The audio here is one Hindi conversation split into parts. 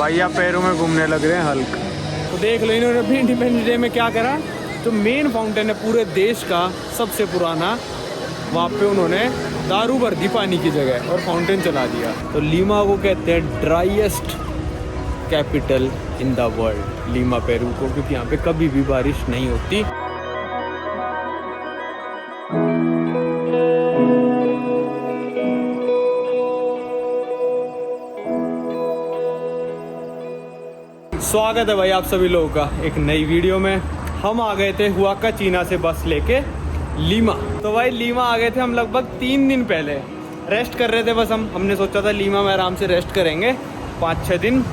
भाई आप पैरों में घूमने लग रहे हैं हल्क। तो देख लो इन्होंने भी इंडिपेंडेंस डे में क्या करा, जो मेन फाउंटेन है पूरे देश का सबसे पुराना, वहाँ पे उन्होंने दारू भर दी पानी की जगह और फाउंटेन चला दिया। तो लीमा को कहते हैं driest capital in the world, Lima Peru को, क्योंकि यहाँ पे कभी भी बारिश नहीं होती। स्वागत है भाई आप सभी लोगों का एक नई वीडियो में। हम आ गए थे हुआका चीना से बस लेके लीमा। तो भाई लीमा आ गए थे हम लगभग 3 दिन पहले, रेस्ट कर रहे थे बस। हमने सोचा था लीमा में आराम से रेस्ट करेंगे 5-6 दिन,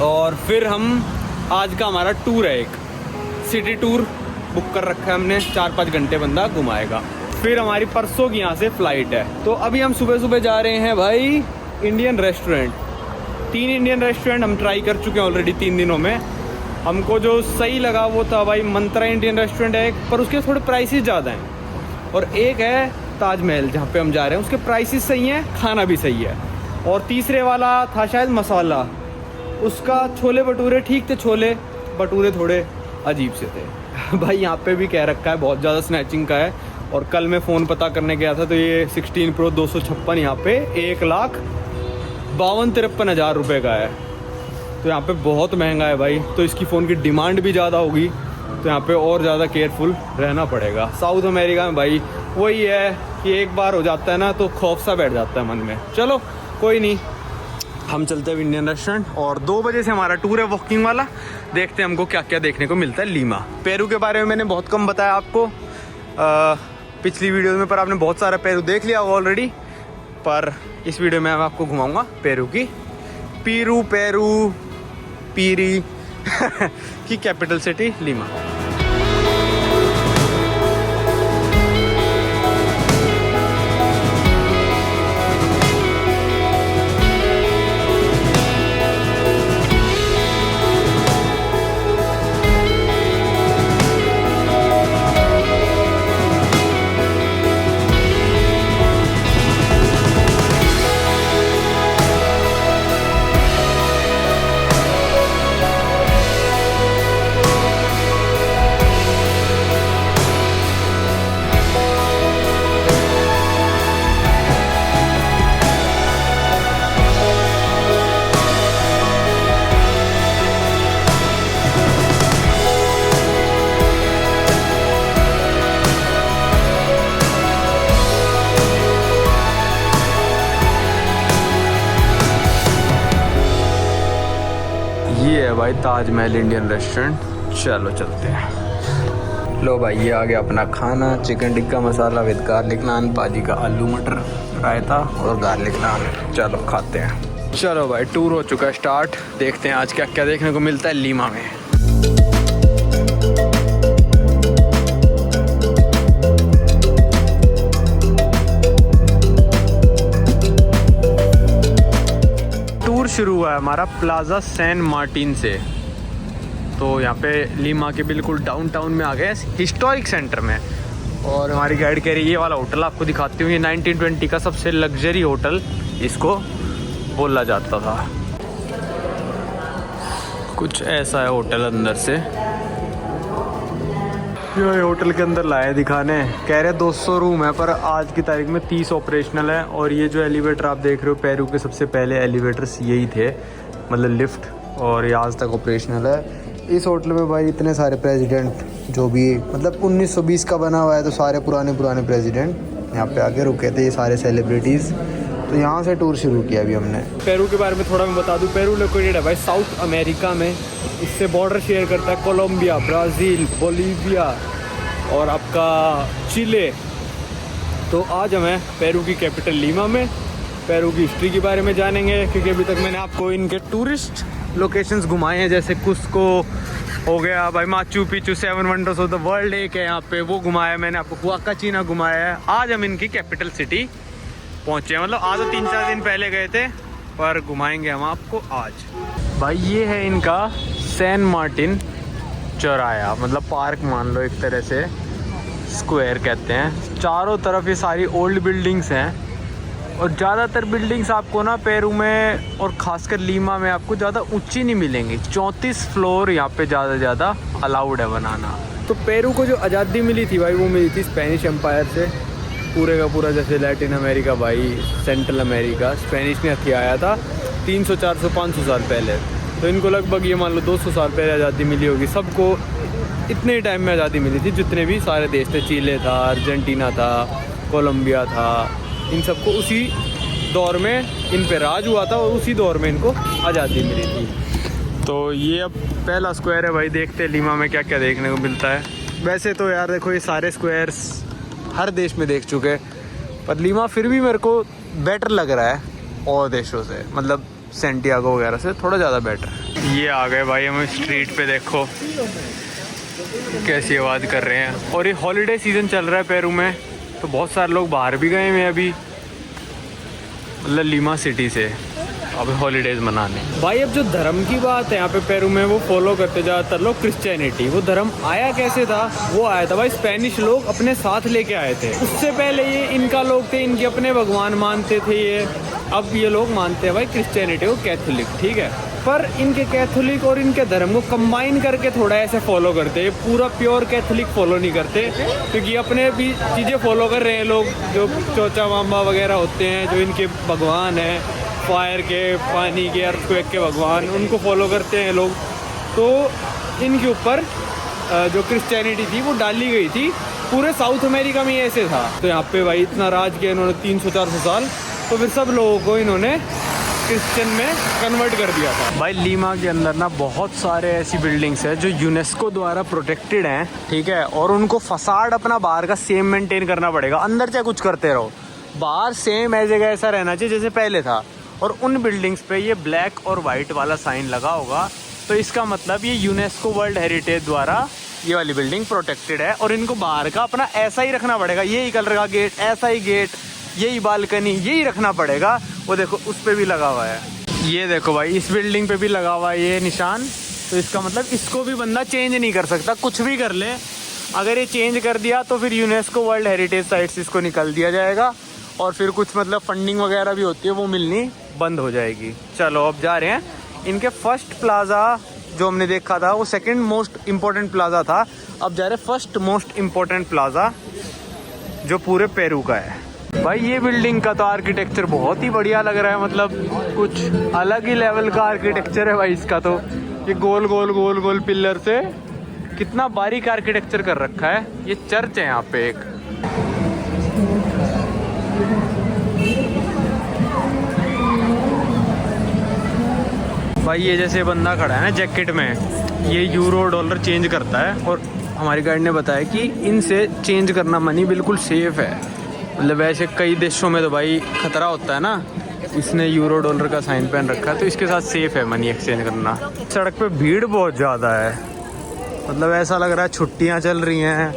और फिर हम आज का हमारा टूर है, एक सिटी टूर बुक कर रखा है हमने, 4-5 घंटे बंदा घुमाएगा। फिर हमारी परसों की यहाँ से फ्लाइट है। तो अभी हम सुबह सुबह जा रहे हैं भाई इंडियन रेस्टोरेंट। 3 इंडियन रेस्टोरेंट हम ट्राई कर चुके हैं ऑलरेडी 3 दिनों में। हमको जो सही लगा वो था भाई मंत्रा इंडियन रेस्टोरेंट है एक, पर उसके थोड़े प्राइसेस ज़्यादा हैं। और एक है ताजमहल जहाँ पे हम जा रहे हैं, उसके प्राइसेस सही हैं, खाना भी सही है। और तीसरे वाला था शायद मसाला, उसका छोले भटूरे ठीक थे, छोले भटूरे थोड़े अजीब से थे। भाई यहाँ पे भी कह रखा है बहुत ज़्यादा स्नैचिंग का है। और कल मैं फ़ोन पता करने गया था तो ये 16 Pro 256 यहाँ पे 1,52,53,000 रुपये का है। तो यहाँ पे बहुत महंगा है भाई। तो इसकी फ़ोन की डिमांड भी ज़्यादा होगी, तो यहाँ पे और ज़्यादा केयरफुल रहना पड़ेगा। साउथ अमेरिका में भाई वही है कि एक बार हो जाता है ना तो खौफ सा बैठ जाता है मन में। चलो कोई नहीं, हम चलते हैं इंडियन रेस्टोरेंट। और 2 बजे से हमारा टूर है वॉकिंग वाला। देखते हैं हमको क्या क्या देखने को मिलता है लीमा। पेरू के बारे में मैंने बहुत कम बताया आपको पिछली वीडियो में, पर आपने बहुत सारा पेरू देख लिया ऑलरेडी। पर इस वीडियो में मैं आपको घुमाऊंगा पेरू की पीरी की कैपिटल सिटी लीमा। ये है भाई ताजमहल इंडियन रेस्टोरेंट। चलो चलते हैं। लो भाई ये आ गया अपना खाना, chicken tikka masala with garlic naan, पाजी का आलू मटर रायता और गार्लिक नान। चलो खाते हैं। चलो भाई टूर हो चुका है स्टार्ट। देखते हैं आज क्या क्या देखने को मिलता है लीमा में। शुरू हुआ है हमारा प्लाजा सैन मार्टिन से। तो यहाँ पे लीमा के बिल्कुल डाउनटाउन में आ गए, हिस्टोरिक सेंटर में। और हमारी गाइड कह रही है ये वाला होटल आपको दिखाती हूँ, ये 1920 का सबसे लग्जरी होटल इसको बोला जाता था। कुछ ऐसा है होटल अंदर से। ये होटल के अंदर लाए दिखाने, कह रहे 200 रूम है, पर आज की तारीख में 30 ऑपरेशनल है। और ये जो एलिवेटर आप देख रहे हो, पेरू के सबसे पहले एलिवेटर्स यही थे, मतलब लिफ्ट, और ये आज तक ऑपरेशनल है। इस होटल में भाई इतने सारे प्रेसिडेंट जो भी, मतलब 1920 का बना हुआ है, तो सारे पुराने प्रेसिडेंट यहाँ पे आके रुके थे, ये सारे सेलिब्रिटीज़। तो यहाँ से टूर शुरू किया अभी हमने। पेरू के बारे में थोड़ा मैं बता दूँ, पेरू लोकेटेड है भाई साउथ अमेरिका में। इससे बॉर्डर शेयर करता है कोलंबिया, ब्राज़ील, बोलीविया और आपका चिले। तो आज हमें पेरू की कैपिटल लीमा में पेरू की हिस्ट्री के बारे में जानेंगे, क्योंकि अभी तक मैंने आपको इनके टूरिस्ट लोकेशंस घुमाए हैं, जैसे कुस्को हो गया भाई, Machu Picchu 7 wonders of the world एक है यहाँ पे, वो घुमाया मैंने आपको, हुआका चीना घुमाया है। आज हम इनकी कैपिटल सिटी पहुँचे हैं, मतलब आज तो 3-4 दिन पहले गए थे, पर घुमाएंगे हम आपको आज। भाई ये है इनका सैन मार्टिन चौराया, मतलब पार्क मान लो एक तरह से, स्क्वायर कहते हैं। चारों तरफ ये सारी ओल्ड बिल्डिंग्स हैं और ज़्यादातर बिल्डिंग्स आपको ना पेरू में और ख़ासकर लीमा में आपको ज़्यादा ऊंची नहीं मिलेंगी। 34 फ्लोर यहाँ पे ज़्यादा अलाउड है बनाना। तो पेरू को जो आज़ादी मिली थी भाई, वो मिली थी स्पेनिश एम्पायर से। पूरे का पूरा जैसे लैटिन अमेरिका भाई, सेंट्रल अमेरिका स्पेनिश ने हथियाया था 300, 400, 500 साल पहले। तो इनको लगभग ये मान लो 200 साल पहले आज़ादी मिली होगी। सबको इतने टाइम में आज़ादी मिली थी, जितने भी सारे देश थे, चिले था, अर्जेंटीना था, कोलंबिया था, इन सबको उसी दौर में इन पे राज हुआ था और उसी दौर में इनको आज़ादी मिली थी। तो ये अब पहला स्क्वायर है भाई, देखते हैं लीमा में क्या क्या देखने को मिलता है। वैसे तो यार देखो ये सारे स्क्वायर्स हर देश में देख चुके, पर लीमा फिर भी मेरे को बेटर लग रहा है और देशों से, मतलब सेंटियागो वगैरह से थोड़ा ज़्यादा बेटर। ये आ गए भाई हम स्ट्रीट पे, देखो कैसी आवाज़ कर रहे हैं। और ये हॉलीडे सीज़न चल रहा है पेरू में, तो बहुत सारे लोग बाहर भी गए हैं अभी, मतलब लीमा सिटी से अब हॉलीडेज़ मनाने। भाई अब जो धर्म की बात है यहाँ पे पेरू में, वो फॉलो करते ज़्यादातर लोग क्रिश्चियनिटी। वो धर्म आया कैसे था? वो आया था भाई स्पेनिश लोग अपने साथ लेके आए थे। उससे पहले ये इनका लोग थे, इनके अपने भगवान मानते थे ये। अब ये लोग मानते हैं भाई क्रिश्चियनिटी को, कैथोलिक, ठीक है। पर इनके कैथोलिक और इनके धर्म को कंबाइन करके थोड़ा ऐसे फॉलो करते हैं। पूरा प्योर कैथोलिक फॉलो नहीं करते, क्योंकि अपने भी चीज़ें फॉलो कर रहे हैं लोग, जो चोचा मामा वगैरह होते हैं, जो इनके भगवान हैं, फायर के, पानी के, अर्थक्वेक के भगवान, उनको फॉलो करते हैं लोग। तो इनके ऊपर जो क्रिश्चियनिटी थी वो डाली गई थी। पूरे साउथ अमेरिका में ऐसे था। तो यहाँ पे भाई इतना राज किया इन्होंने 300-400 साल, तो फिर सब लोगों को इन्होंने क्रिश्चियन में कन्वर्ट कर दिया था। भाई लीमा के अंदर ना बहुत सारे ऐसी बिल्डिंग्स हैं जो यूनेस्को द्वारा प्रोटेक्टेड हैं, ठीक है। और उनको फसाड अपना बाहर का सेम मेंटेन करना पड़ेगा, अंदर चाहे कुछ करते रहो, बाहर सेम जगह ऐसा रहना चाहिए जैसे पहले था। और उन बिल्डिंग्स पे ये ब्लैक और वाइट वाला साइन लगा होगा, तो इसका मतलब ये यूनेस्को वर्ल्ड हेरिटेज द्वारा ये वाली बिल्डिंग प्रोटेक्टेड है। और इनको बाहर का अपना ऐसा ही रखना पड़ेगा, यही कलर का गेट, ऐसा ही गेट, यही बालकनी, यही रखना पड़ेगा। वो देखो उस पे भी लगा हुआ है, ये देखो भाई इस बिल्डिंग पे भी लगा हुआ है ये निशान। तो इसका मतलब इसको भी बंदा चेंज नहीं कर सकता, कुछ भी कर ले। अगर ये चेंज कर दिया तो फिर यूनेस्को वर्ल्ड हेरिटेज साइट से इसको निकाल दिया जाएगा, और फिर कुछ मतलब फंडिंग वगैरह भी होती है वो मिलनी बंद हो जाएगी। चलो अब जा रहे हैं इनके फर्स्ट प्लाजा जो हमने देखा था, वो सेकंड मोस्ट इम्पोर्टेंट प्लाजा था। अब जा रहे हैं फर्स्ट मोस्ट इम्पोर्टेंट प्लाजा जो पूरे पेरू का है। भाई ये बिल्डिंग का तो आर्किटेक्चर बहुत ही बढ़िया लग रहा है, मतलब कुछ अलग ही लेवल का आर्किटेक्चर है भाई इसका। तो ये गोल गोल गोल गोल पिलर से कितना बारीक आर्किटेक्चर कर रखा है। ये चर्च है यहाँ पे एक, भाई ये जैसे बंदा खड़ा है ना जैकेट में, ये यूरो डॉलर चेंज करता है। और हमारी गाइड ने बताया कि इनसे चेंज करना मनी बिल्कुल सेफ है। मतलब वैसे कई देशों में तो भाई खतरा होता है ना, इसने यूरो डॉलर का साइन पहन रखा है, तो इसके साथ सेफ है मनी एक्सचेंज करना। सड़क पे भीड़ बहुत ज़्यादा है, मतलब ऐसा लग रहा है छुट्टियाँ चल रही हैं,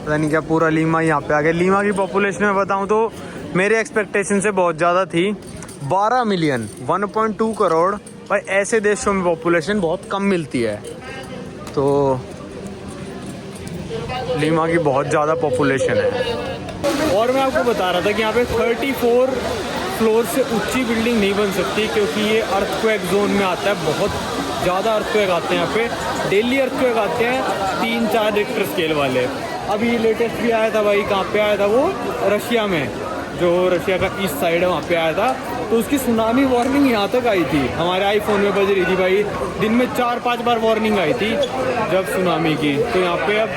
पता नहीं क्या पूरा लीमा यहाँ पे आ गया। लीमा की पॉपुलेशन में बताऊँ तो मेरे एक्सपेक्टेशन से बहुत ज़्यादा थी, 12 मिलियन, 1.2 करोड़। भाई ऐसे देशों में पॉपुलेशन बहुत कम मिलती है, तो लीमा की बहुत ज़्यादा पॉपुलेशन है। और मैं आपको बता रहा था कि यहाँ पे 34 फ्लोर से ऊंची बिल्डिंग नहीं बन सकती, क्योंकि ये अर्थक्वेक जोन में आता है। बहुत ज़्यादा अर्थक्वेक आते हैं यहाँ पे, डेली अर्थक्वेक आते हैं 3-4 रिक्टर स्केल वाले। अभी लेटेस्ट भी आया था भाई, कहाँ पे आया था वो, रशिया में, जो रशिया का ईस्ट साइड है वहाँ पे आया था। तो उसकी सुनामी वार्निंग यहाँ तक आई थी, हमारे आईफोन में बज रही थी भाई। दिन में 4-5 बार वार्निंग आई थी जब सुनामी की। तो यहाँ पे अब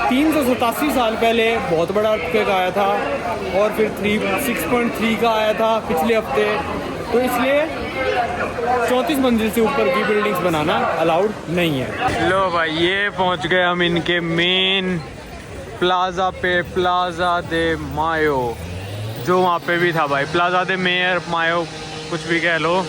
387 साल पहले बहुत बड़ा अर्थक्वेक आया था, और फिर 6.3 का आया था पिछले हफ्ते। तो इसलिए 34 मंजिल से ऊपर की बिल्डिंग्स बनाना अलाउड नहीं है। लो भाई ये पहुँच गए हम इनके मेन प्लाजा पे, प्लाजा दे मायो, जो वहाँ पे भी था भाई, प्लाजा दे मेयर मायो, कुछ भी कह लो,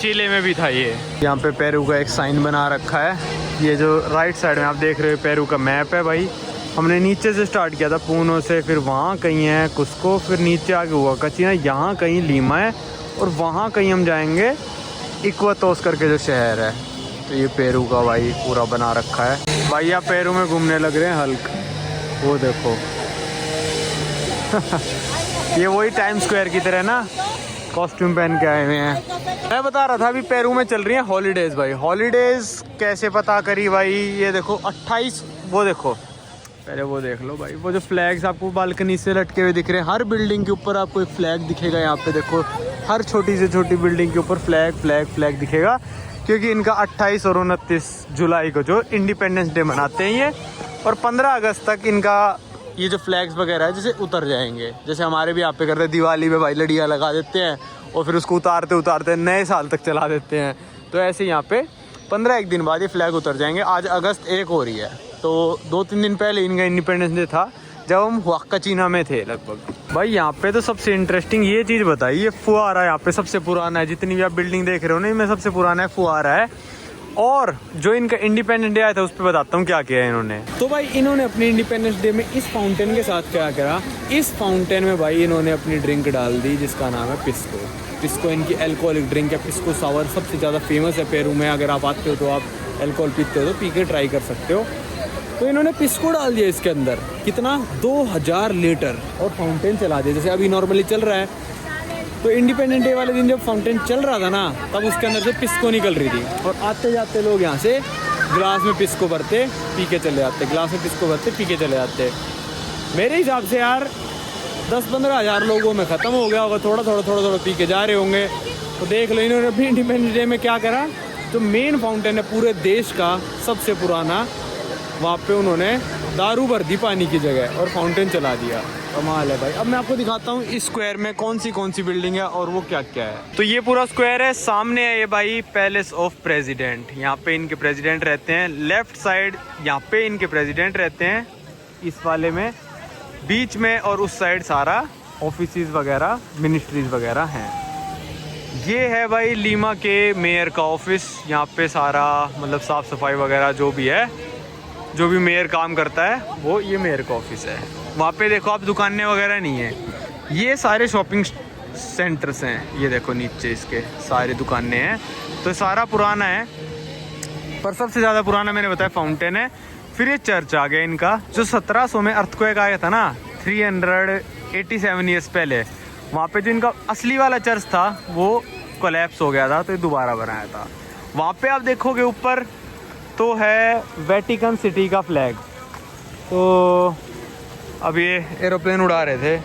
चिले में भी था ये। यहाँ पे पेरू का एक साइन बना रखा है। ये जो राइट साइड में आप देख रहे हो पेरू का मैप है भाई। हमने नीचे से स्टार्ट किया था पूनो से, फिर वहाँ कहीं है कुस्को, फिर नीचे आगे हुआ कचीना, यहाँ कहीं लीमा है, और वहाँ कहीं हम जाएंगे इक्वातोस करके जो शहर है। तो ये पेरू का भाई पूरा बना रखा है। भाई आप पेरू में घूमने लग रहे हैं हल्क, वो देखो ये वही टाइम स्क्वायर की तरह ना कॉस्ट्यूम पहन के आए हुए हैं। मैं बता रहा था अभी पेरू में चल रही है हॉलीडेज भाई। हॉलीडेज कैसे पता करी भाई, ये देखो 28, वो देखो पहले वो देख लो भाई, वो जो फ्लैग्स आपको बालकनी से लटके हुए दिख रहे हैं, हर बिल्डिंग के ऊपर आपको एक फ्लैग दिखेगा। यहाँ पे देखो हर छोटी से छोटी बिल्डिंग के ऊपर फ्लैग फ्लैग फ्लैग दिखेगा, क्योंकि इनका 28 और 29 जुलाई को जो इंडिपेंडेंस डे मनाते हैं ये, और 15 अगस्त तक इनका ये जो फ्लैग्स वगैरह है जैसे उतर जाएंगे। जैसे हमारे भी यहाँ पे करते हैं दिवाली में भाई, लड़ियाँ लगा देते हैं और फिर उसको उतारते उतारते नए साल तक चला देते हैं। तो ऐसे यहाँ पे 15 एक दिन बाद ये फ्लैग उतर जाएंगे। आज अगस्त 1 हो रही है, तो 2-3 दिन पहले इनका इंडिपेंडेंस डे था जब हम हुआक्का चीना में थे लगभग। भाई यहाँ पे तो सबसे इंटरेस्टिंग ये चीज़ बताई, ये फुहारा यहाँ पे सबसे पुराना है। जितनी भी आप बिल्डिंग देख रहे हो ना, इनमें सबसे पुराना है फुहारा है। और जो इनका इंडिपेंडेंस डे आया था उस पर बताता हूँ क्या किया है इन्होंने। तो भाई इन्होंने अपने इंडिपेंडेंस डे में इस फाउंटेन के साथ क्या करा, इस फाउंटेन में भाई इन्होंने अपनी ड्रिंक डाल दी जिसका नाम है पिस्को। पिस्को इनकी एल्कोहलिक ड्रिंक है। पिस्को सावर सबसे ज़्यादा फेमस है पेरू में। अगर आप आते हो तो आप एल्कोहल पीते हो तो पी के ट्राई कर सकते हो। तो इन्होंने पिस्को डाल दिया इसके अंदर, कितना 2000 लीटर, और फाउंटेन चला दिया जैसे अभी नॉर्मली चल रहा है। तो इंडिपेंडेंस डे वाले दिन जब फाउंटेन चल रहा था ना, तब उसके अंदर से पिस्को निकल रही थी, और आते जाते लोग यहाँ से ग्लास में पिस्को भरते पी के चले जाते, ग्लास में पिस्को भरते पी के चले जाते। मेरे हिसाब से यार 10-15 हज़ार लोगों में ख़त्म हो गया होगा, थोड़ा थोड़ा पी के जा रहे होंगे। तो देख लो इन्होंने अभी इंडिपेंडेंस डे में क्या करा, जो मेन फाउंटेन है पूरे देश का सबसे पुराना, वहाँ पे उन्होंने दारू भर दी पानी की जगह और फाउंटेन चला दिया। कमाल है भाई। अब मैं आपको दिखाता हूँ इस स्क्वायर में कौन सी बिल्डिंग है और वो क्या क्या है। तो ये पूरा स्क्वायर है, सामने है ये भाई पैलेस ऑफ प्रेसिडेंट, यहाँ पे इनके प्रेसिडेंट रहते हैं। लेफ्ट साइड यहाँ पे इनके प्रेसिडेंट रहते हैं इस वाले में, बीच में और उस साइड सारा ऑफिसेज वगैरह मिनिस्ट्रीज वगैरह हैं। ये है भाई लीमा के मेयर का ऑफिस। यहाँ पे सारा मतलब साफ़ सफाई वगैरह जो भी है, जो भी मेयर काम करता है वो ये मेयर का ऑफिस है। वहाँ पे देखो आप दुकानें वगैरह नहीं है, ये सारे शॉपिंग सेंटर्स हैं। ये देखो नीचे इसके सारी दुकानें हैं। तो सारा पुराना है, पर सबसे ज़्यादा पुराना मैंने बताया फाउंटेन है। फिर ये चर्च आ गया इनका, जो 1700 में अर्थक्वेक आया था ना, 387 ईयर्स पहले। वहाँ पे जो इनका असली वाला चर्च था वो कोलैप्स हो गया था, तो ये दोबारा बनाया था। वहाँ पे आप देखोगे ऊपर तो है वेटिकन सिटी का फ्लैग। तो अब ये एरोप्लेन उड़ा रहे थे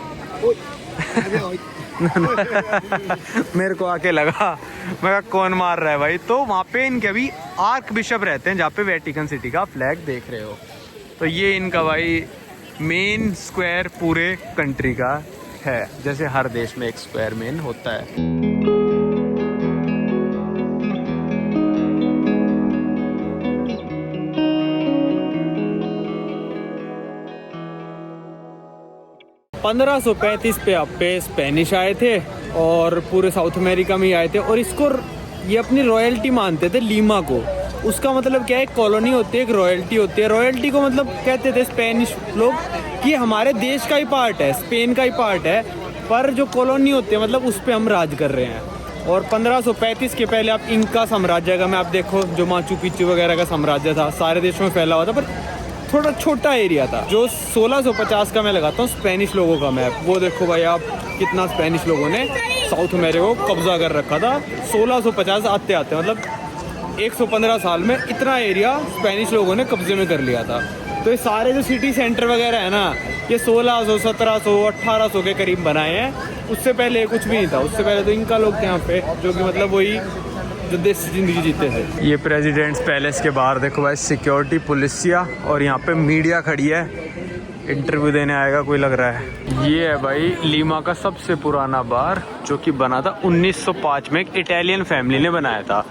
मेरे को आके लगा, मैं कहा कौन मार रहा है भाई। तो वहाँ पे इनके अभी आर्क बिशप रहते हैं, जहाँ पे वेटिकन सिटी का फ्लैग देख रहे हो। तो ये इनका भाई मेन स्क्वायर पूरे कंट्री का है, जैसे हर देश में एक स्क्वायर मेन होता है। (1535) पे आप पे स्पेनिश आए थे और पूरे साउथ अमेरिका में ही आए थे, और इसको ये अपनी रॉयल्टी मानते थे लीमा को। उसका मतलब क्या है, एक कॉलोनी होती है, एक रॉयल्टी होती है। रॉयल्टी को मतलब कहते थे स्पेनिश लोग कि हमारे देश का ही पार्ट है, स्पेन का ही पार्ट है, पर जो कॉलोनी होती है मतलब उस पर हम राज कर रहे हैं। और 1535 के पहले आप इनका साम्राज्य का मैप देखो, जो माचू पिच्चू वगैरह का साम्राज्य था, सारे देशों में फैला हुआ था, पर थोड़ा छोटा एरिया था। जो 1650 का मैं लगाता हूँ स्पेनिश लोगों का मैप, वो देखो भाई आप, कितना स्पेनिश लोगों ने साउथ अमेरिका को कब्जा कर रखा था। 1650 आते आते मतलब 115 साल में इतना एरिया स्पेनिश लोगों ने कब्जे में कर लिया था। तो ये सारे जो सिटी सेंटर वगैरह है ना, ये 1600, 1700, 1800 के करीब बनाए हैं। उससे पहले कुछ भी नहीं था। उससे पहले तो इनका लोग थे यहाँ पे, जो कि मतलब वही जो देश जिंदगी जीते थे। ये प्रेसिडेंट्स पैलेस के बाहर देखो भाई सिक्योरिटी पुलिसिया, और यहाँ पे मीडिया खड़ी है, इंटरव्यू देने आएगा कोई लग रहा है। ये है भाई लीमा का सबसे पुराना बार, जो कि बना था 1905 में, एक इटालियन फैमिली ने बनाया था।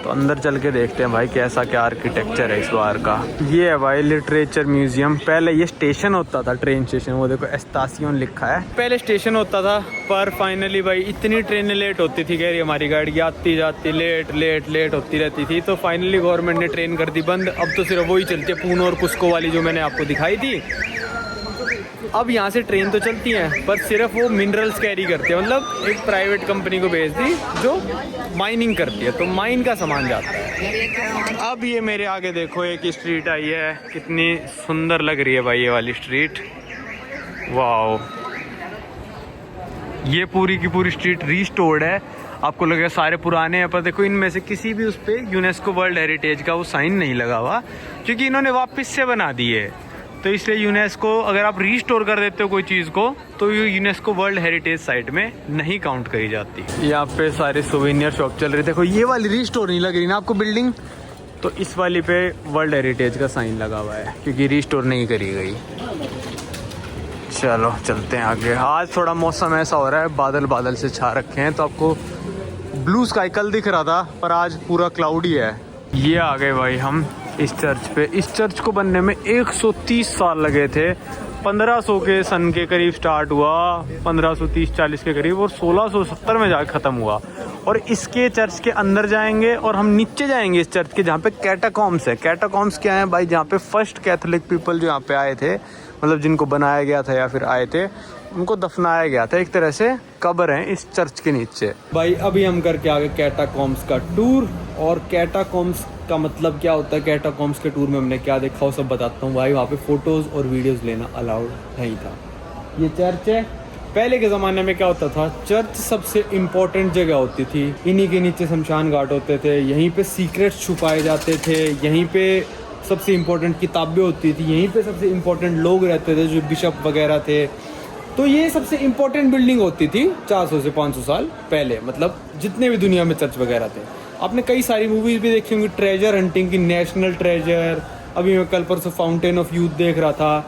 तो अंदर चल के देखते हैं भाई कैसा क्या आर्किटेक्चर है इस बार का। ये है भाई लिटरेचर म्यूजियम। पहले ये स्टेशन होता था, ट्रेन स्टेशन, वो देखो एस्तासियोन लिखा है। पहले स्टेशन होता था, पर फाइनली भाई इतनी ट्रेनें लेट होती थी, कह रही हमारी गाड़ी आती जाती लेट होती रहती थी। तो फाइनली गवर्नमेंट ने ट्रेन कर दी बंद। अब तो सिर्फ वही चलती है, पूनो और कुस्को वाली जो मैंने आपको दिखाई थी। अब यहाँ से ट्रेन तो चलती हैं, पर सिर्फ वो मिनरल्स कैरी करती है, मतलब एक प्राइवेट कंपनी को भेज दी जो माइनिंग करती है, तो माइन का सामान जाता है। अब ये मेरे आगे देखो एक स्ट्रीट आई है, कितनी सुंदर लग रही है भाई ये वाली स्ट्रीट। वाओ, ये पूरी की पूरी स्ट्रीट रीस्टोर्ड है। आपको लगेगा सारे पुराने हैं, पर देखो इनमें से किसी भी उस पर यूनेस्को वर्ल्ड हेरिटेज का वो साइन नहीं लगा हुआ, क्योंकि इन्होंने वापस से बना दी है। तो इसलिए यूनेस्को, अगर आप रीस्टोर कर देते हो कोई चीज़ को, तो ये यूनेस्को वर्ल्ड हेरिटेज साइट में नहीं काउंट करी जाती। यहाँ पे सारे सोवेनियर शॉप चल रहे। देखो ये वाली रीस्टोर नहीं लग रही ना आपको बिल्डिंग, तो इस वाली पे वर्ल्ड हेरिटेज का साइन लगा हुआ है, क्योंकि रीस्टोर नहीं करी गई। चलो चलते हैं आगे। आज थोड़ा मौसम ऐसा हो रहा है, बादल बादल से छा रखे हैं, तो आपको ब्लू स्काई कल दिख रहा था, पर आज पूरा क्लाउडी है। ये आ गए भाई हम इस चर्च पे। इस चर्च को बनने में 130 साल लगे थे। 1500 के सन के करीब स्टार्ट हुआ, 1530-40 के करीब, और 1670 में जाकर ख़त्म हुआ। और इसके चर्च के अंदर जाएंगे और हम नीचे जाएंगे इस चर्च के, जहाँ पे कैटाकॉम्स है। कैटाकॉम्स क्या है भाई? जहाँ पे फर्स्ट कैथोलिक पीपल जो यहाँ पे आए थे, मतलब जिनको बनाया गया था या फिर आए थे, उनको दफनाया गया था। एक तरह से कब्र है इस चर्च के नीचे। भाई अभी हम करके आ गए कैटाकॉम्स का टूर। और कैटाकॉम्स का मतलब क्या होता है, कैटाकॉम्स के टूर में हमने क्या देखा वो सब बताता हूँ भाई। वहाँ पे फोटोज़ और वीडियोज़ लेना अलाउड नहीं था। ये चर्च है। पहले के ज़माने में क्या होता था, चर्च सबसे इम्पोर्टेंट जगह होती थी। इन्हीं के नीचे शमशान घाट होते थे, यहीं पे सीक्रेट्स छुपाए जाते थे, यहीं पे सबसे इम्पोर्टेंट किताबें होती थी, यहीं पे सबसे इम्पोर्टेंट लोग रहते थे जो बिशप वगैरह थे। तो ये सबसे इम्पोर्टेंट बिल्डिंग होती थी 400 से 500 साल पहले, मतलब जितने भी दुनिया में चर्च वगैरह थे। आपने कई सारी मूवीज़ भी देखी होंगी, ट्रेजर हंटिंग की, नेशनल ट्रेजर। अभी मैं कल परसों फाउंटेन ऑफ यूथ देख रहा था,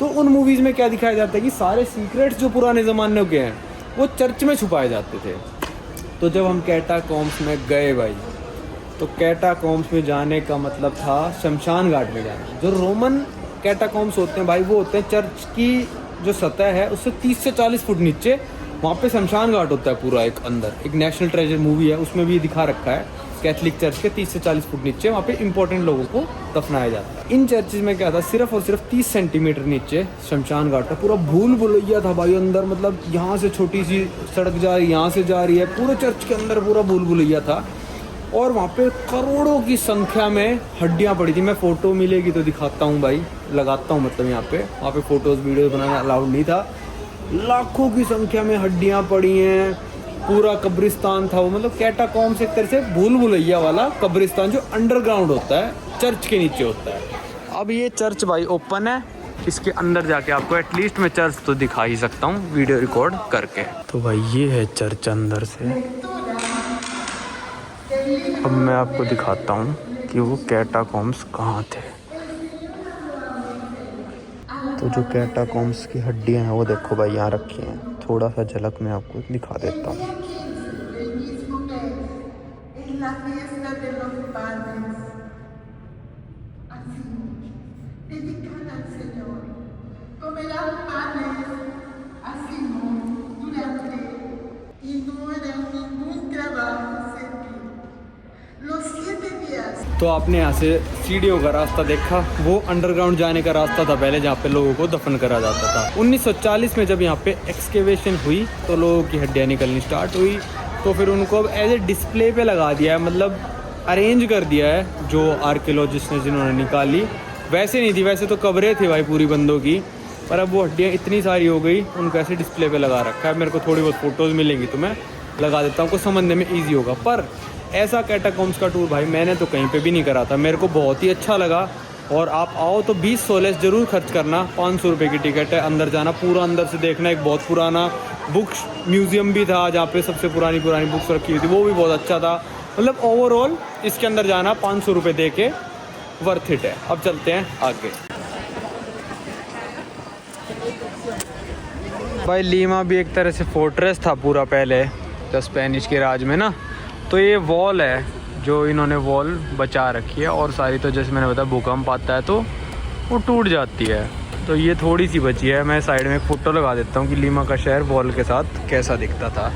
तो उन मूवीज़ में क्या दिखाया जाता है कि सारे सीक्रेट्स जो पुराने ज़माने के हैं वो चर्च में छुपाए जाते थे। तो जब हम कैटाकॉम्स में गए भाई, तो कैटाकॉम्स में जाने का मतलब था शमशान घाट में जाना। जो रोमन कैटाकॉम्स होते हैं भाई, वो होते हैं चर्च की जो सतह है उससे 30 से 40 फुट नीचे, वहाँ पे शमशान घाट होता है पूरा एक अंदर। एक नेशनल ट्रेजर मूवी है, उसमें भी दिखा रखा है कैथलिक चर्च के 30 से 40 फुट नीचे वहाँ पे इंपॉर्टेंट लोगों को दफनाया जाता है। इन चर्चेज में क्या था, सिर्फ और सिर्फ 30 सेंटीमीटर नीचे शमशान घाट था। पूरा भूल भुलैया था भाई अंदर, मतलब यहाँ से छोटी सी सड़क जा रही है, यहाँ से जा रही है, पूरे चर्च के अंदर पूरा भूल भुलैया था। और वहाँ पे करोड़ों की संख्या में हड्डियाँ पड़ी थी। मैं फ़ोटो मिलेगी तो दिखाता हूँ भाई, लगाता हूँ मतलब यहाँ पे। वहाँ पे फ़ोटोज़ वीडियो बनाना अलाउड नहीं था। लाखों की संख्या में हड्डियाँ पड़ी हैं, पूरा कब्रिस्तान था वो। मतलब कैटाकॉम्स एक तरह से भूल भुलैया वाला कब्रिस्तान जो अंडरग्राउंड होता है, चर्च के नीचे होता है। अब ये चर्च भाई ओपन है, इसके अंदर जाके आपको एटलीस्ट मैं चर्च तो दिखा ही सकता हूँ वीडियो रिकॉर्ड करके। तो भाई ये है चर्च अंदर से। अब मैं आपको दिखाता हूँ कि वो कैटाकॉम्स कहाँ थे। तो जो कैटाकॉम्स की हड्डियाँ हैं वो देखो भाई यहाँ रखी हैं। थोड़ा सा झलक मैं आपको दिखा देता हूँ। तो आपने यहाँ से सीढ़ियों का रास्ता देखा, वो अंडरग्राउंड जाने का रास्ता था पहले, जहाँ पे लोगों को दफन करा जाता था। 1940 में जब यहाँ पे एक्सकेवेशन हुई तो लोगों की हड्डियाँ निकलनी स्टार्ट हुई, तो फिर उनको अब एज ए डिस्प्ले पे लगा दिया है, मतलब अरेंज कर दिया है जो आर्कियोलॉजिस्ट ने जिन्होंने निकाली। वैसे नहीं थी, वैसे तो कब्रें थी भाई पूरी बंदों की, पर अब वो हड्डियाँ इतनी सारी हो गई, उनको ऐसे डिस्प्ले पे लगा रखा है। मेरे को थोड़ी बहुत फ़ोटोज़ मिलेंगी तो मैं लगा देता हूँ, को समझने में ईजी होगा। पर ऐसा कैटाकॉम्स का टूर भाई मैंने तो कहीं पे भी नहीं करा था, मेरे को बहुत ही अच्छा लगा। और आप आओ तो 20 सोलेस ज़रूर खर्च करना। 500 रुपये की टिकट है, अंदर जाना, पूरा अंदर से देखना। एक बहुत पुराना बुक्स म्यूज़ियम भी था जहाँ पे सबसे पुरानी बुक्स रखी हुई थी, वो भी बहुत अच्छा था। मतलब ओवरऑल इसके अंदर जाना 500 रुपये दे के वर्थ इट है। अब चलते हैं आगे। भाई लीमा भी एक तरह से फोर्ट्रेस था पूरा पहले, तो स्पेनिश के राज में ना। तो ये वॉल है जो इन्होंने वॉल बचा रखी है, और सारी तो जैसे मैंने बताया भूकंप आता है तो वो टूट जाती है। तो ये थोड़ी सी बची है। मैं साइड में एक फ़ोटो लगा देता हूँ कि लीमा का शहर वॉल के साथ कैसा दिखता था।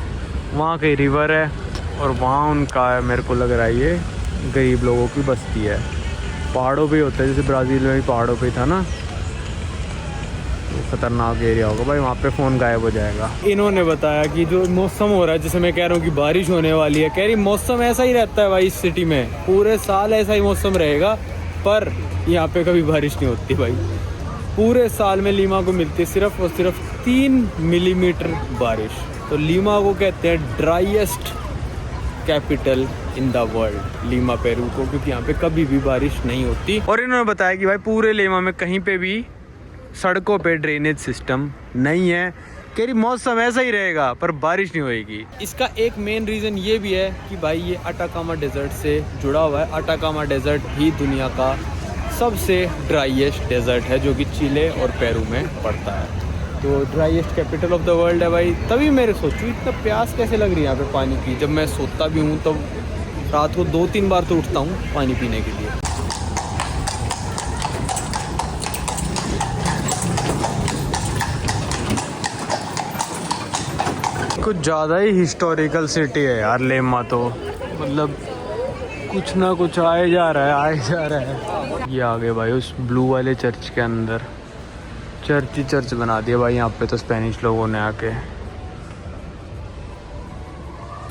वहाँ कहीं रिवर है और वहाँ उनका मेरे को लग रहा है ये गरीब लोगों की बस्ती है। पहाड़ों पे होता है, जैसे ब्राज़ील में भी पहाड़ों पे था ना, खतरनाक एरिया होगा भाई, वहाँ पे फ़ोन गायब हो जाएगा। इन्होंने बताया कि जो मौसम हो रहा है, जैसे मैं कह रहा हूँ कि बारिश होने वाली है, कह रही मौसम ऐसा ही रहता है भाई इस सिटी में, पूरे साल ऐसा ही मौसम रहेगा, पर यहाँ पे कभी बारिश नहीं होती भाई। पूरे साल में लीमा को मिलती है सिर्फ और सिर्फ 3 मिलीमीटर बारिश। तो लीमा को कहते हैं driest capital in the world, Lima Peru को, क्योंकि यहाँ पे कभी भी बारिश नहीं होती। और इन्होंने बताया कि भाई पूरे लीमा में कहीं पे भी सड़कों पे ड्रेनेज सिस्टम नहीं है, कह रही मौसम ऐसा ही रहेगा पर बारिश नहीं होएगी। इसका एक मेन रीज़न ये भी है कि भाई ये अटाकामा डेजर्ट से जुड़ा हुआ है। अटाकामा डेजर्ट ही दुनिया का सबसे ड्राईएस्ट डेजर्ट है, जो कि चिले और पेरू में पड़ता है। तो ड्राईएस्ट कैपिटल ऑफ द वर्ल्ड है भाई। तभी मेरे सोचूं इतना प्यास कैसे लग रही है यहाँ पे पानी की। जब मैं सोता भी हूँ तो रात को 2-3 बार तो उठता हूँ पानी पीने के लिए। कुछ ज़्यादा ही हिस्टोरिकल सिटी है यार लेमा तो, मतलब कुछ ना कुछ आए जा रहा है। ये आ गए भाई उस ब्लू वाले चर्च के अंदर। चर्च ही चर्च बना दिया भाई यहाँ पे तो स्पेनिश लोगों ने आके।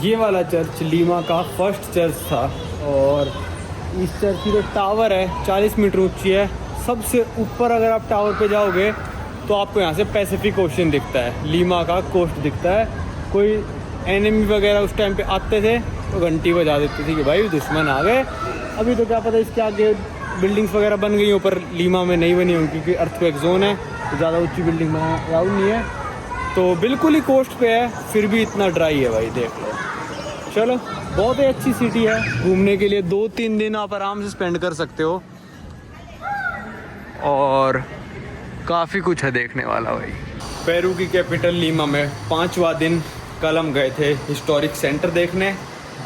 ये वाला चर्च लीमा का फर्स्ट चर्च था और इस चर्च की जो टावर है 40 मीटर ऊंची है। सबसे ऊपर अगर आप टावर पे जाओगे तो आपको यहाँ से पैसिफिक ओशन दिखता है, लीमा का कोस्ट दिखता है। कोई एनिमी वगैरह उस टाइम पे आते थे तो घंटी बजा देती थी कि भाई दुश्मन आ गए। अभी तो क्या पता इसके आगे बिल्डिंग्स वगैरह बन गई, ऊपर लीमा में नहीं बनी होंगी क्योंकि अर्थक्वेक जोन है तो ज़्यादा ऊंची बिल्डिंग बना अलाउड नहीं है। तो बिल्कुल ही कोस्ट पे है, फिर भी इतना ड्राई है भाई, देख लो। चलो बहुत ही अच्छी सिटी है घूमने के लिए, 2-3 दिन आप आराम से स्पेंड कर सकते हो और काफ़ी कुछ है देखने वाला भाई। पेरू की कैपिटल लीमा में 5वां दिन। कल हम गए थे हिस्टोरिक सेंटर देखने,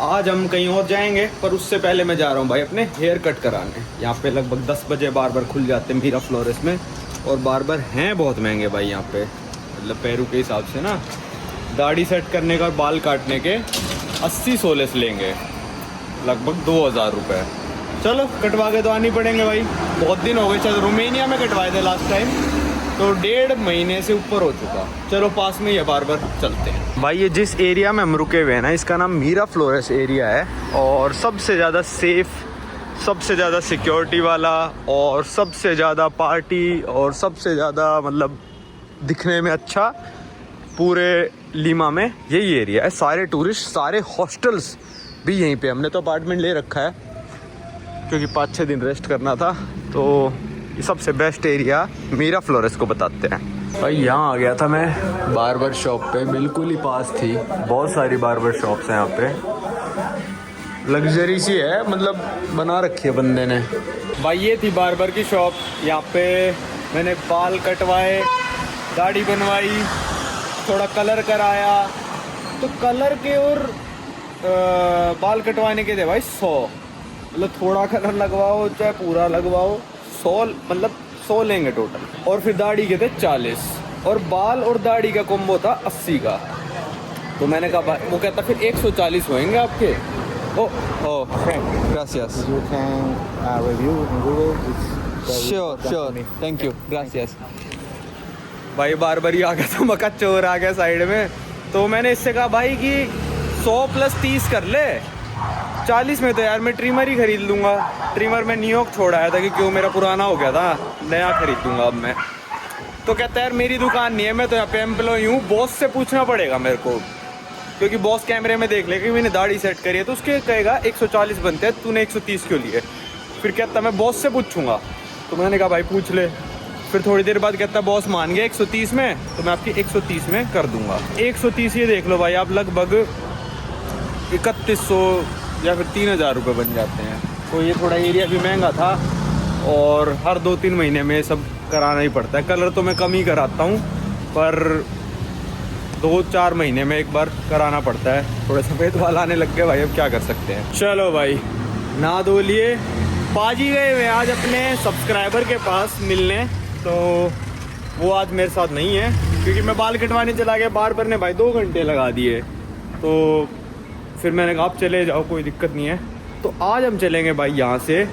आज हम कहीं और जाएंगे, पर उससे पहले मैं जा रहा हूँ भाई अपने हेयर कट कराने। यहाँ पे लगभग 10 बजे बार्बर खुल जाते हैं मीरा फ्लोरेस में, और बार्बर हैं बहुत महंगे भाई यहाँ पे, मतलब पेरू के हिसाब से ना। दाढ़ी सेट करने का, बाल काटने के 80 सोलेस लेंगे, लगभग 2000 रुपये। चलो कटवा के तो आनी पड़ेंगे भाई, बहुत दिन हो गए। चलो रोमेनिया में कटवाए थे लास्ट टाइम, तो 1.5 महीने से ऊपर हो चुका। चलो पास में ये बार्बर चलते हैं भाई। ये जिस एरिया में हम रुके हुए हैं ना, इसका नाम मीरा फ्लोरेस एरिया है, और सबसे ज़्यादा सेफ, सबसे ज़्यादा सिक्योरिटी वाला, और सबसे ज़्यादा पार्टी, और सबसे ज़्यादा मतलब दिखने में अच्छा पूरे लीमा में यही एरिया है। सारे टूरिस्ट, सारे हॉस्टल्स भी यहीं पे। हमने तो अपार्टमेंट ले रखा है क्योंकि 5-6 दिन रेस्ट करना था। तो ये सबसे बेस्ट एरिया मीरा फ्लोरेस को बताते हैं भाई। यहाँ आ गया था मैं बार्बर शॉप पे, बिल्कुल ही पास थी। बहुत सारी बार्बर शॉप्स हैं यहाँ पे, लग्जरी सी है, मतलब बना रखी है बंदे ने भाई। ये थी बार्बर की शॉप, यहाँ पे मैंने बाल कटवाए, दाढ़ी बनवाई, थोड़ा कलर कराया। तो कलर के और बाल कटवाने के थे भाई 100, मतलब थोड़ा कलर लगवाओ चाहे पूरा लगवाओ 100, मतलब 100 लेंगे टोटल। और फिर दाढ़ी के थे 40, और बाल और दाढ़ी का कॉम्बो था 80 का। तो मैंने कहा, वो कहता फिर 140 होंगे आपके। Gracious, You can review in Google. Sure, thank you, gracious. भाई बार्बर ही आ गया था, मक्का चोर आ गया साइड में। तो मैंने इससे कहा भाई कि 100 + 30 कर ले, 40 में तो यार मैं ट्रिमर ही खरीद लूँगा। ट्रिमर मैं न्यूयॉर्क छोड़ आया था क्योंकि वो मेरा पुराना हो गया था, नया खरीद लूँगा अब मैं। तो कहता है यार मेरी दुकान नहीं है, मैं तो यहाँ पे एम्प्लॉय हूँ, बॉस से पूछना पड़ेगा मेरे को, क्योंकि बॉस कैमरे में देख ले कि मैंने दाढ़ी सेट करी है तो उसके कहेगा 140 बनते हैं, तूने 130 क्यों लिए। फिर कहता मैं बॉस से पूछूंगा। तो मैंने कहा भाई पूछ ले। फिर थोड़ी देर बाद कहता बॉस मान गया 130 में, तो मैं आपकी 130 में कर दूंगा। 130 ये देख लो भाई आप, लगभग 3100 या फिर 3000 रुपये बन जाते हैं। तो ये थोड़ा एरिया भी महंगा था, और हर 2-3 महीने में सब कराना ही पड़ता है। कलर तो मैं कम ही कराता हूँ, पर 2-4 महीने में एक बार कराना पड़ता है। थोड़े सफ़ेद बाल आने लग गए भाई, अब क्या कर सकते हैं। चलो भाई ना धो लिए, पाजी गए हुए आज अपने सब्सक्राइबर के पास मिलने, तो वो आज मेरे साथ नहीं है क्योंकि मैं बाल कटवाने चला गया। बार्बर ने भाई 2 घंटे लगा दिए, तो फिर मैंने कहा आप चले जाओ, कोई दिक्कत नहीं है। तो आज हम चलेंगे भाई यहाँ से,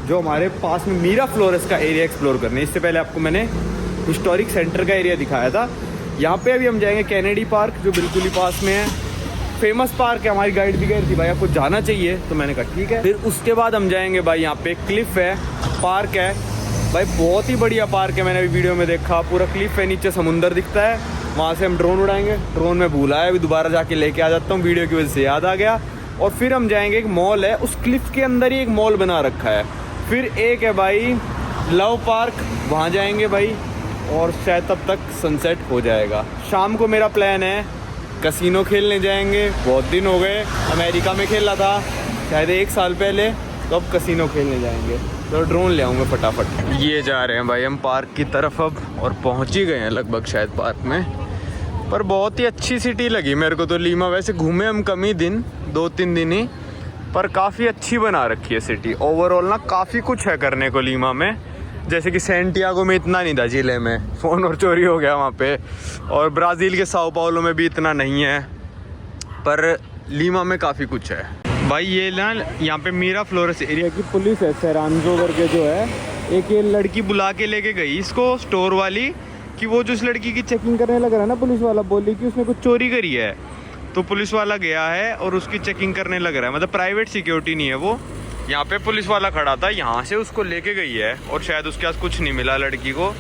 जो हमारे पास में मीरा फ्लोरेस का एरिया एक्सप्लोर करने। इससे पहले आपको मैंने हिस्टोरिक सेंटर का एरिया दिखाया था। यहाँ पे अभी हम जाएंगे कैनेडी पार्क, जो बिल्कुल ही पास में है, फेमस पार्क है। हमारी गाइड भी कह रही थी भाई आपको जाना चाहिए, तो मैंने कहा ठीक है। फिर उसके बाद हम जाएंगे भाई, यहाँ पे क्लिफ है, पार्क है भाई, बहुत ही बढ़िया पार्क है। मैंने अभी वीडियो में देखा, पूरा क्लिफ है, नीचे समुंदर दिखता है, वहाँ से हम ड्रोन उड़ाएंगे। ड्रोन में भूला है, अभी दोबारा जाके लेके आ जाता हूँ, वीडियो की वजह से याद आ गया। और फिर हम जाएंगे, एक मॉल है, उस क्लिफ के अंदर ही एक मॉल बना रखा है। फिर एक है भाई लव पार्क, वहाँ जाएंगे भाई, और शायद तब तक सनसेट हो जाएगा। शाम को मेरा प्लान है कसिनो खेलने जाएंगे। बहुत दिन हो गए, अमेरिका में खेला था शायद 1 साल पहले, तो अब कसिनो खेलने जाएंगे। तो ड्रोन ले आऊँगा फटाफट। ये जा रहे हैं भाई हम पार्क की तरफ अब, और पहुँच ही गए हैं लगभग शायद पार्क में। पर बहुत ही अच्छी सिटी लगी मेरे को तो लीमा। वैसे घूमे हम कम ही दिन, 2-3 दिन ही, पर काफ़ी अच्छी बना रखी है सिटी ओवरऑल ना। काफ़ी कुछ है करने को लीमा में, जैसे कि सैंटियागो में इतना नहीं था, जिले में फ़ोन और चोरी हो गया वहाँ पे, और ब्राज़ील के साओ पाउलो में भी इतना नहीं है, पर लीमा में काफ़ी कुछ है भाई। ये ना यहाँ पे मीरा फ्लोरेस एरिया की पुलिस है, सेरानजो करके जो है, एक ये लड़की बुला के लेके गई इसको, स्टोर वाली, कि वो जो उस लड़की की चेकिंग करने लग रहा है ना, पुलिस वाला बोली कि उसने कुछ चोरी करी है। तो पुलिस वाला गया है और उसकी चेकिंग करने लग रहा है, मतलब प्राइवेट सिक्योरिटी नहीं है वो। यहाँ पे पुलिस वाला खड़ा था, यहाँ से उसको लेके गई है, और शायद उसके पास कुछ नहीं मिला लड़की को,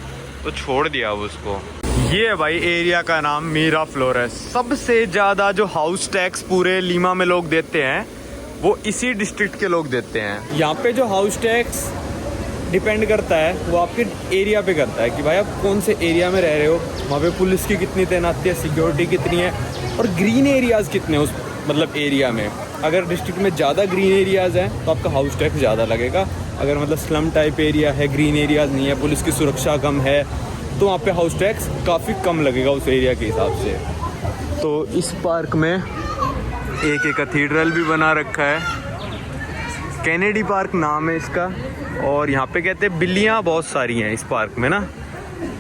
तो छोड़ दिया वो उसको। ये है भाई एरिया का नाम मीरा फ्लोरेस। सबसे ज़्यादा जो हाउस टैक्स पूरे लीमा में लोग देते हैं, वो इसी डिस्ट्रिक्ट के लोग देते हैं। यहाँ पे जो हाउस टैक्स डिपेंड करता है वो आपके एरिया पे करता है, कि भाई आप कौन से एरिया में रह रहे हो, वहाँ पे पुलिस की कितनी तैनाती है, सिक्योरिटी कितनी है, और ग्रीन एरियाज़ कितने हैं उस मतलब एरिया में। अगर डिस्ट्रिक्ट में ज़्यादा ग्रीन एरियाज़ हैं तो आपका हाउस टैक्स ज़्यादा लगेगा। अगर मतलब स्लम टाइप एरिया है, ग्रीन एरियाज़ नहीं है, पुलिस की सुरक्षा कम है, तो वहाँ पे हाउस टैक्स काफ़ी कम लगेगा उस एरिया के हिसाब से। तो इस पार्क में एक कैथीड्रल भी बना रखा है, कैनेडी पार्क नाम है इसका। और यहाँ पे कहते हैं बिल्लियाँ बहुत सारी हैं इस पार्क में ना,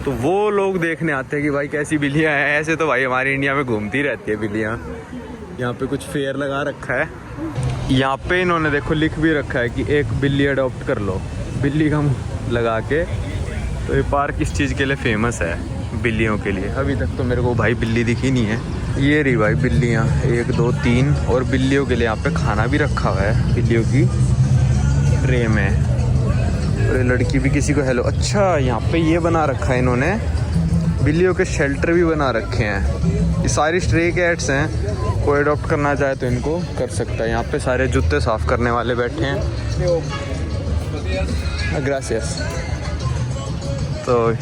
तो वो लोग देखने आते हैं कि भाई कैसी बिल्लियाँ हैं। ऐसे तो भाई हमारे इंडिया में घूमती रहती है बिल्लियाँ। यहाँ पे कुछ फेयर लगा रखा है। यहाँ पे इन्होंने देखो लिख भी रखा है कि एक बिल्ली अडॉप्ट कर लो, बिल्ली का मुँह लगा के। तो ये पार्क इस चीज़ के लिए फेमस है, बिल्लियों के लिए। अभी तक तो मेरे को भाई बिल्ली दिखी नहीं है। ये रही भाई बिल्लियाँ, 1 2 3, और बिल्लियों के लिए यहाँ पे खाना भी रखा हुआ है, बिल्लियों की ट्रे में। और ये लड़की भी किसी को हेलो। अच्छा, यहाँ पे ये बना रखा है इन्होंने, बिल्लियों के शेल्टर भी बना रखे हैं। ये सारी स्ट्रे कैट्स हैं, कोई अडॉप्ट करना चाहे तो इनको कर सकता है। यहाँ पे सारे जूते साफ़ करने वाले बैठे हैं। ग्रासियस। तो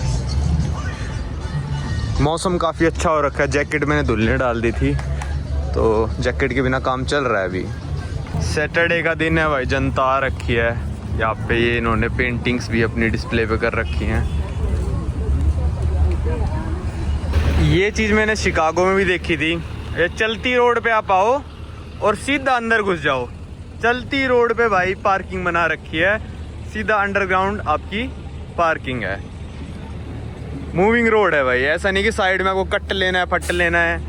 मौसम काफ़ी अच्छा हो रखा है। जैकेट मैंने धुलने डाल दी थी, तो जैकेट के बिना काम चल रहा है अभी। सैटरडे का दिन है भाई, जनता आ रखी है यहाँ पे। ये इन्होंने पेंटिंग्स भी अपनी डिस्प्ले पे कर रखी हैं। ये चीज़ मैंने शिकागो में भी देखी थी। ये चलती रोड पे आप आओ और सीधा अंदर घुस जाओ। चलती रोड पे भाई पार्किंग बना रखी है, सीधा अंडरग्राउंड आपकी पार्किंग है। मूविंग रोड है भाई, ऐसा नहीं कि साइड में आपको कट लेना है, फट लेना है,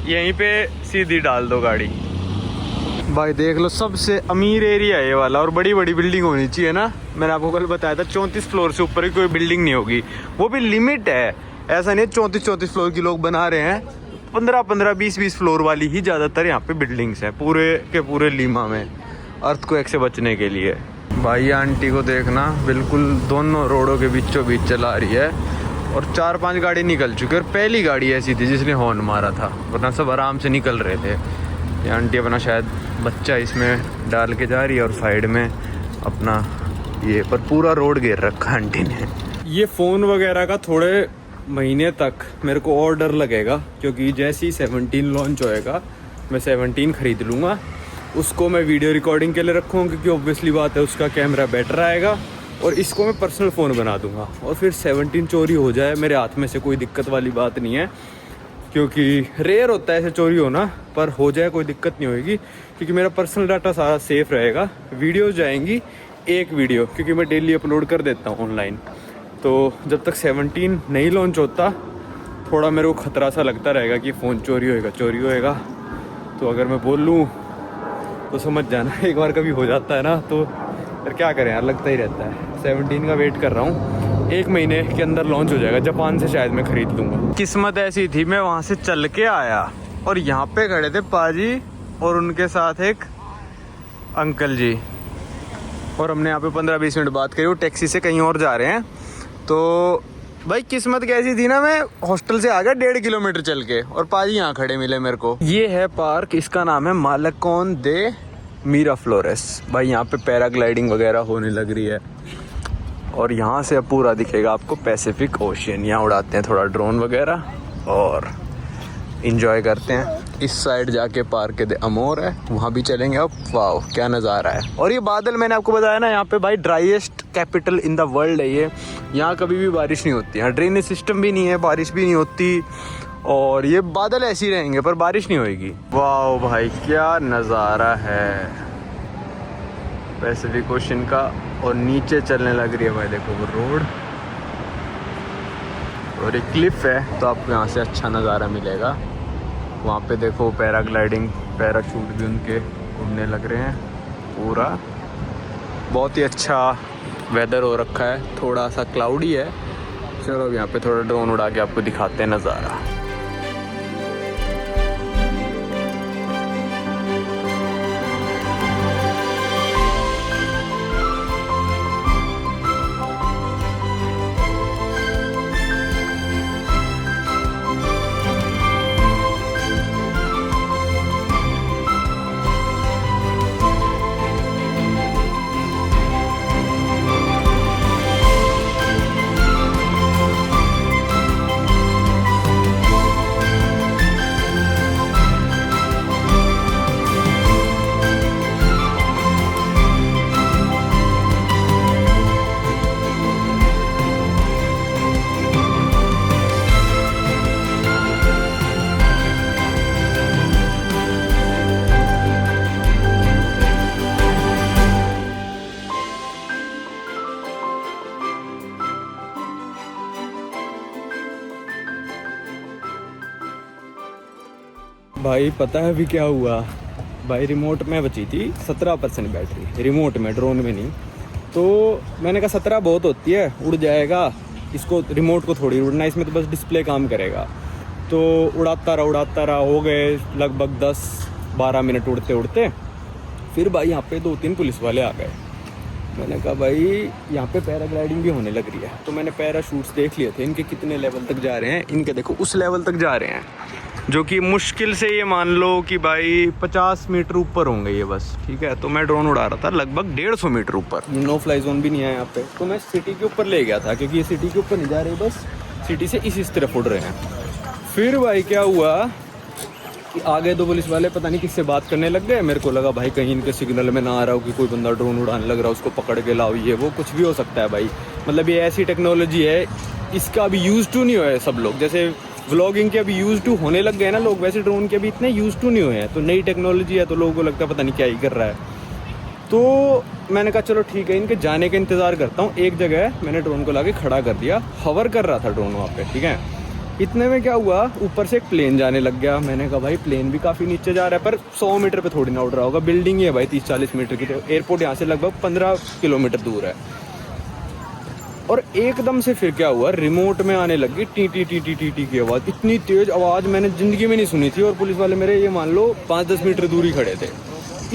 यहीं पे सीधी डाल दो गाड़ी। भाई देख लो, सबसे अमीर एरिया है ये वाला, और बड़ी बड़ी बिल्डिंग होनी चाहिए ना। मैंने आपको कल बताया था 34 फ्लोर से ऊपर की कोई बिल्डिंग नहीं होगी, वो भी लिमिट है। ऐसा नहीं 34 फ्लोर की लोग बना रहे हैं, 15 20 फ्लोर वाली ही ज़्यादातर यहाँ पे बिल्डिंग्स हैं पूरे के पूरे लीमा में, अर्थक्वेक से बचने के लिए। भाई आंटी को देखना, बिल्कुल दोनों रोडों के बीचों बीच चला रही है, और 4-5 गाड़ी निकल चुकी है, और पहली गाड़ी ऐसी थी जिसने हॉर्न मारा था, वरना सब आराम से निकल रहे थे। ये आंटी अपना शायद बच्चा इसमें डाल के जा रही है, और साइड में अपना ये, पर पूरा रोड घेर रखा आंटी ने। ये फ़ोन वगैरह का थोड़े महीने तक मेरे को और डर लगेगा, क्योंकि जैसे ही 17 लॉन्च होएगा मैं 17 ख़रीद लूँगा। उसको मैं वीडियो रिकॉर्डिंग के लिए रखूँगा, क्योंकि ऑब्वियसली बात है उसका कैमरा बेटर आएगा, और इसको मैं पर्सनल फ़ोन बना दूँगा। और फिर 17 चोरी हो जाए मेरे हाथ में से, कोई दिक्कत वाली बात नहीं है, क्योंकि रेयर होता है ऐसे चोरी होना, पर हो जाए कोई दिक्कत नहीं होगी, क्योंकि मेरा पर्सनल डाटा सारा सेफ़ रहेगा। वीडियोज़ जाएंगी एक वीडियो, क्योंकि मैं डेली अपलोड कर देता हूँ ऑनलाइन। तो जब तक 17 नहीं लॉन्च होता, थोड़ा मेरे को ख़तरा सा लगता रहेगा कि फ़ोन चोरी होएगा। तो अगर मैं बोल लूँ तो समझ जाना, एक बार कभी हो जाता है ना, तो फिर क्या करें यार, लगता ही रहता है। 17 का वेट कर रहा हूँ, 1 महीने के अंदर लॉन्च हो जाएगा। जापान से शायद मैं ख़रीद लूँगा। किस्मत ऐसी थी, मैं वहाँ से चल के आया और यहाँ पे खड़े थे पाजी और उनके साथ एक अंकल जी, और हमने यहाँ पे 15-20 मिनट बात करी। वो टैक्सी से कहीं और जा रहे हैं, तो भाई किस्मत कैसी थी ना, मैं हॉस्टल से आ गया 1.5 किलोमीटर चल के और पाजी यहाँ खड़े मिले मेरे को। ये है पार्क, इसका नाम है मालाकोन दे मिराफ्लोरेस। भाई यहाँ पे पैराग्लाइडिंग वगैरह होने लग रही है और यहाँ से अब पूरा दिखेगा आपको पैसिफिक ओशियन। यहाँ उड़ाते हैं थोड़ा ड्रोन वगैरह और इंजॉय करते हैं। इस साइड जाके पार्क दे अमोर है, वहाँ भी चलेंगे। अब वाह क्या नज़ारा है। और ये बादल मैंने आपको बताया ना, यहाँ पे भाई driest capital in the world है ये। यहाँ कभी भी बारिश नहीं होती, यहाँ ड्रेनेज सिस्टम भी नहीं है, बारिश भी नहीं होती और ये बादल ऐसे ही रहेंगे पर बारिश नहीं होएगी। वाह भाई क्या नज़ारा है पैसिफिक ओशन का। और नीचे चलने लग रही है भाई, देखो वो रोड और एक क्लिफ है तो आपको यहाँ से अच्छा नज़ारा मिलेगा। वहाँ पे देखो पैराग्लाइडिंग, पैराशूट भी उनके उड़ने लग रहे हैं पूरा। बहुत ही अच्छा वेदर हो रखा है, थोड़ा सा क्लाउडी है। चलो अब यहाँ पे थोड़ा ड्रोन उड़ा के आपको दिखाते हैं नज़ारा। भाई पता है अभी क्या हुआ भाई, रिमोट में बची थी 17% बैटरी, रिमोट में, ड्रोन में नहीं। तो मैंने कहा 17 बहुत होती है, उड़ जाएगा, इसको रिमोट को थोड़ी उड़ना, इसमें तो बस डिस्प्ले काम करेगा। तो उड़ाता रहा, हो गए लगभग 10-12 मिनट उड़ते उड़ते। फिर भाई यहाँ पे 2-3 पुलिस वाले आ गए। मैंने कहा भाई यहाँ पे पैराग्लाइडिंग भी होने लग रही है। तो मैंने पैराशूट्स देख लिए थे, इनके कितने लेवल तक जा रहे हैं, इनके देखो उस लेवल तक जा रहे हैं, जो कि मुश्किल से ये मान लो कि भाई 50 मीटर ऊपर होंगे ये बस, ठीक है। तो मैं ड्रोन उड़ा रहा था लगभग 150 मीटर ऊपर, नो फ्लाई जोन भी नहीं है यहाँ पे। तो मैं सिटी के ऊपर ले गया था, क्योंकि ये सिटी के ऊपर नहीं जा रही, बस सिटी से इस तरफ उड़ रहे हैं। फिर भाई क्या हुआ कि आगे 2 पुलिस वाले पता नहीं किससे बात करने लग गए। मेरे को लगा भाई कहीं इनके सिग्नल में ना आ रहा हो कि कोई बंदा ड्रोन उड़ाने लग रहा है, उसको पकड़ के लाओ, ये वो कुछ भी हो सकता है भाई। मतलब ये ऐसी टेक्नोलॉजी है, इसका अभी यूज टू नहीं हुआ है सब लोग। जैसे व्लॉगिंग के अभी यूज टू होने लग गए ना लोग, वैसे ड्रोन के अभी इतने यूज टू नहीं हुए हैं। तो नई टेक्नोलॉजी है तो लोगों को लगता है पता नहीं क्या ही कर रहा है। तो मैंने कहा चलो ठीक है, इनके जाने का इंतज़ार करता हूँ। एक जगह मैंने ड्रोन को लाके खड़ा कर दिया, हवर कर रहा था ड्रोन वहाँ पे, ठीक है। इतने में क्या हुआ, ऊपर से एक प्लेन जाने लग गया। मैंने कहा भाई प्लेन भी काफ़ी नीचे जा रहा है, पर 100 मीटर पे थोड़ी ना उड़ रहा होगा, बिल्डिंग ही है भाई 30-40 मीटर की। तो एयरपोर्ट यहाँ से लगभग 15 किलोमीटर दूर है। और एकदम से फिर क्या हुआ, रिमोट में आने लगी T T T T T T की आवाज़। इतनी तेज़ आवाज़ मैंने ज़िंदगी में नहीं सुनी थी। और पुलिस वाले मेरे ये मान लो 5-10 मीटर दूर ही खड़े थे।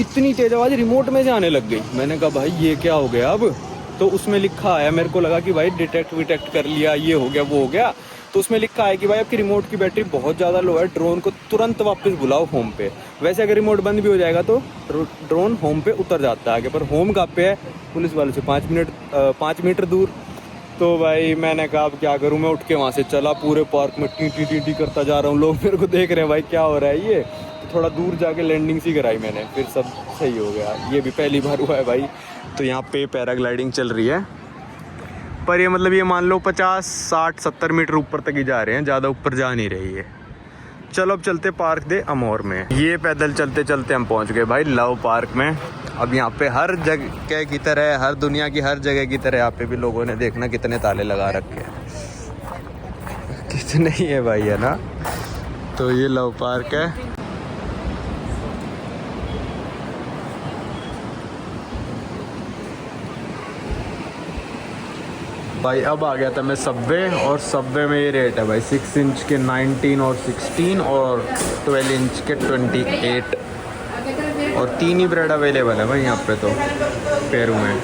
इतनी तेज़ आवाज़ रिमोट में से आने लग गई। मैंने कहा भाई ये क्या हो गया अब। तो उसमें लिखा आया, मेरे को लगा कि भाई डिटेक्ट कर लिया, ये हो गया वो हो गया। तो उसमें लिखा है कि भाई आपकी रिमोट की बैटरी बहुत ज़्यादा लो है, ड्रोन को तुरंत वापस बुलाओ होम पे। वैसे अगर रिमोट बंद भी हो जाएगा तो ड्रोन होम पे उतर जाता है आगे, पर होम कहाँ पे है, पुलिस वाले से 5 मीटर दूर। तो भाई मैंने कहा अब क्या करूं, मैं उठ के वहाँ से चला, पूरे पार्क में टी टी टी टी करता जा रहा हूँ, लोग मेरे को देख रहे हैं भाई क्या हो रहा है ये। तो थोड़ा दूर जाके लैंडिंग सी कराई मैंने, फिर सब सही हो गया। ये भी पहली बार हुआ है भाई। तो यहाँ पे पैराग्लाइडिंग चल रही है, पर ये मतलब ये मान लो 50, 60, 70 मीटर ऊपर तक ही जा रहे हैं, ज़्यादा ऊपर जा नहीं रही है। चलो अब चलते पार्क दे अमोर में। ये पैदल चलते चलते हम पहुँच गए भाई लव पार्क में। अब यहाँ पे हर जगह की तरह, हर दुनिया की हर जगह की तरह यहाँ पे भी लोगों ने देखना कितने ताले लगा रखे हैं, कितने ही है भाई, है ना। तो ये लव पार्क है। भाई अब आ गया था मैं सबवे, और सबवे में ये रेट है भाई 6 इंच के 19 और 16 और 12 इंच के 28, और 3 ही ब्रेड अवेलेबल है भाई यहाँ पे तो पेरू में।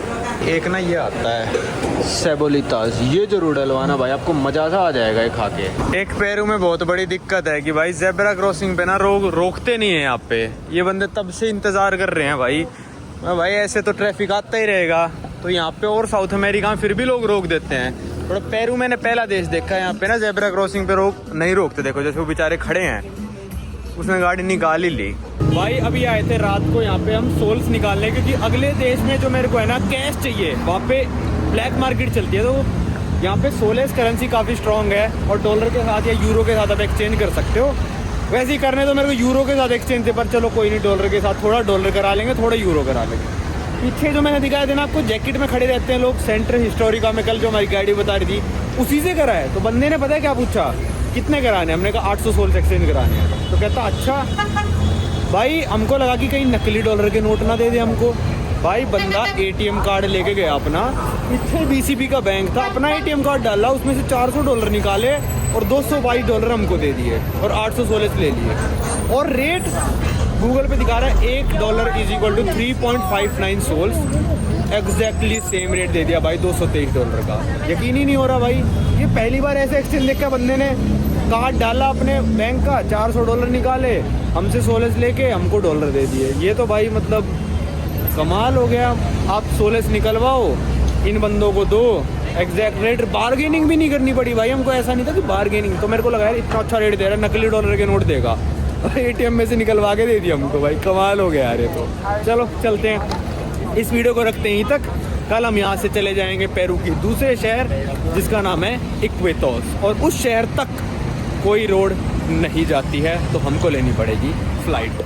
एक ना ये आता है सेबोलितास, ये जरूर डलवाना भाई, आपको मजा सा आ जाएगा ये खा के। एक पेरू में बहुत बड़ी दिक्कत है कि भाई जेब्रा क्रॉसिंग पे ना रोकते नहीं है यहाँ पे। ये बंदे तब से इंतजार कर रहे हैं भाई ऐसे तो ट्रैफिक आता ही रहेगा, तो यहाँ पे और साउथ अमेरिका में फिर भी लोग रोक देते हैं। और पेरू मैंने पहला देश देखा है यहाँ पे ना जेब्रा क्रॉसिंग पे नहीं रोकते। देखो जैसे वो बेचारे खड़े हैं, उसने गाड़ी निकाल ही ली। भाई अभी आए थे रात को यहाँ पे हम सोल्स निकालने, क्योंकि अगले देश में जो मेरे को है ना कैश चाहिए, वहाँ पे ब्लैक मार्केट चलती है, तो यहाँ पे सोलेस करेंसी काफ़ी स्ट्रॉन्ग है और डॉलर के साथ या यूरो के साथ आप एक्सचेंज कर सकते हो। वैसे ही करने तो मेरे को यूरो के साथ एक्सचेंज थे, पर चलो कोई नहीं, डॉलर के साथ थोड़ा डॉलर करा लेंगे, थोड़ा यूरो करा लेंगे। पीछे जो मैंने दिखाया था ना आपको, जैकेट में खड़े रहते हैं लोग, सेंटर हिस्टोरिका में कल जो हमारी गाड़ी बता रही थी उसी से करा है। तो बंदे ने पता है क्या पूछा, कितने कराने? हमने कहा 800 सोल्स एक्सचेंज कराने हैं। तो कहता अच्छा भाई, हमको लगा कि कहीं नकली डॉलर के नोट ना दे दे हमको। भाई बंदा एटीएम कार्ड लेके गया अपना, पीछे बीसीबी का बैंक था, अपना एटीएम कार्ड डाला, उसमें से 400 डॉलर निकाले और 222 डॉलर हमको दे दिए और 800 सोल्स ले लिए। और रेट गूगल पे दिखा रहा है $1 is equal to 3.59 soles, exactly same rate दे दिया भाई $223 का। यकीन ही नहीं हो रहा भाई, ये पहली बार ऐसे एक्सचेंज देखा बंदे ने। कार्ड डाला अपने बैंक का, 400 डॉलर निकाले, हमसे सोल्स लेके हमको डॉलर दे दिए। ये तो भाई मतलब कमाल हो गया। आप सोल्स निकलवाओ, इन बंदों को दो, एग्जैक्ट रेट, बार्गेनिंग भी नहीं करनी पड़ी भाई। हमको ऐसा नहीं था कि बार्गेनिंग, तो मेरे को लगा यार इतना अच्छा रेट दे रहा है, नकली डॉलर के नोट देगा, एटीएम में से निकलवा के दे दिया हमको। भाई कमाल हो गया यार ये तो। चलो चलते हैं, इस वीडियो को रखते हैं यहीं तक। कल हम यहाँ से चले जाएंगे पेरू की दूसरे शहर जिसका नाम है इक्वेटोस, और उस शहर तक कोई रोड नहीं जाती है, तो हमको लेनी पड़ेगी फ्लाइट।